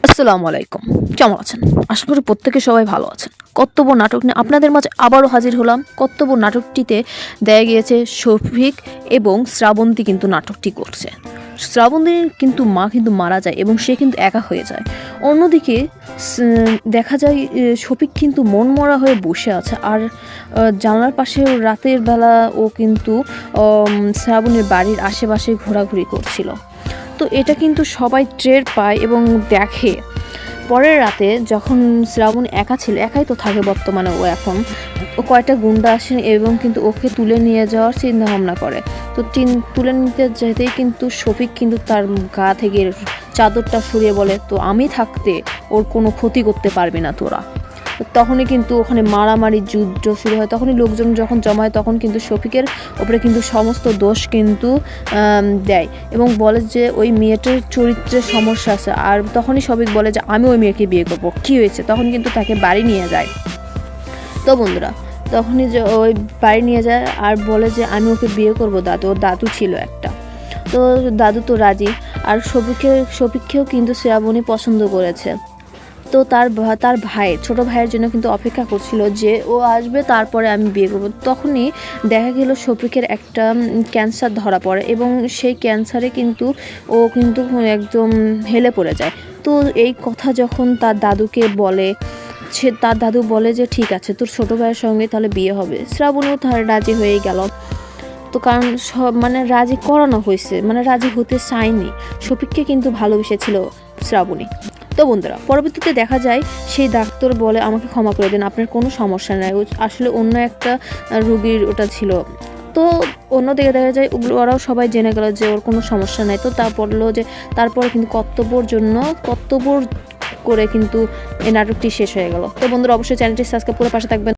আসসালামু আলাইকুম। কেমন আছেন? আশা করি প্রত্যেকে সবাই ভালো আছেন। কর্তব্য নাটক নিয়ে আপনাদের মাঝে আবারও হাজির হলাম। কর্তব্য নাটকটিতে দেখা গিয়েছে শফিক এবং শ্রাবন্তী কিন্তু নাটকটি করছে। শ্রাবন্তীর কিন্তু মা কিন্তু মারা যায় এবং সে কিন্তু একা হয়ে যায়। অন্যদিকে দেখা যায় শফিক কিন্তু মনমরা হয়ে বসে আছে আর জানলার পাশে রাতের বেলা ও কিন্তু শ্রাবণীর বাড়ির আশেপাশে ঘোরাঘুরি করছিল। তো এটা কিন্তু সবাই টের পায় এবং দেখে। পরের রাতে যখন শ্রাবণ একা ছিল, একাই তো থাকে বর্তমানে ও এখন, ও কয়েকটা গুন্ডা আসেন এবং কিন্তু ওকে তুলে নিয়ে যাওয়ার চিন্তা ভাবনা করে। তো তুলে নিতে যেতেই কিন্তু শফিক কিন্তু তার গা থেকে চাদরটা সরিয়ে বলে, তো আমি থাকতে ওর কোনো ক্ষতি করতে পারবি না তোরা। তখনই কিন্তু ওখানে মারামারি যুদ্ধ শুরু হয়। তখনই লোকজন যখন জমায় তখন কিন্তু শফিকের ওপরে কিন্তু সমস্ত দোষ কিন্তু দেয় এবং বলে যে ওই মেয়েটার চরিত্রের সমস্যা আছে। আর তখনই শফিক বলে যে আমি ওই মেয়েকে বিয়ে করবো, কী হয়েছে? তখন কিন্তু তাকে বাড়ি নিয়ে যায়। তো বন্ধুরা, তখনই যে ওই বাড়ি নিয়ে যায় আর বলে যে আমি ওকে বিয়ে করবো দাদু, ওর দাদু ছিল একটা। তো দাদু তো রাজি। আর শফিককেও কিন্তু শ্রাবণী পছন্দ করেছে। তো তার ভাইয়ের ছোটো ভাইয়ের জন্য কিন্তু অপেক্ষা করছিল যে ও আসবে তারপরে আমি বিয়ে করবো। তখনই দেখা গেল শফিকের একটা ক্যান্সার ধরা পড়ে এবং সেই ক্যান্সারে কিন্তু ও কিন্তু একদম হেলে পড়ে যায়। তো এই কথা যখন তার দাদুকে বলে, তার দাদু বলে যে ঠিক আছে, তোর ছোটো ভাইয়ের সঙ্গে তাহলে বিয়ে হবে। শ্রাবণীও তার রাজি হয়ে গেল। তো কারণ সব রাজি করানো হয়েছে, রাজি হতে চায়নি। শফিককে কিন্তু ভালোবেসেছিল শ্রাবণী। তো বন্ধুরা, পরবর্তীতে দেখা যায় সেই ডাক্তার বলে আমাকে ক্ষমা করে দিন, আপনার কোনো সমস্যা নাই, আসলে অন্য একটা রোগীর ওটা ছিল। তো অন্যদিকে দেখা যায় ওরাও সবাই জেনে গেল যে ওর কোনো সমস্যা নাই। তো তারপরে কিন্তু কর্তব্য করে কিন্তু এই নাটকটি শেষ হয়ে গেল। তো বন্ধুরা, অবশ্যই চ্যানেলটি সাবস্ক্রাইব করে পাশে থাকবেন।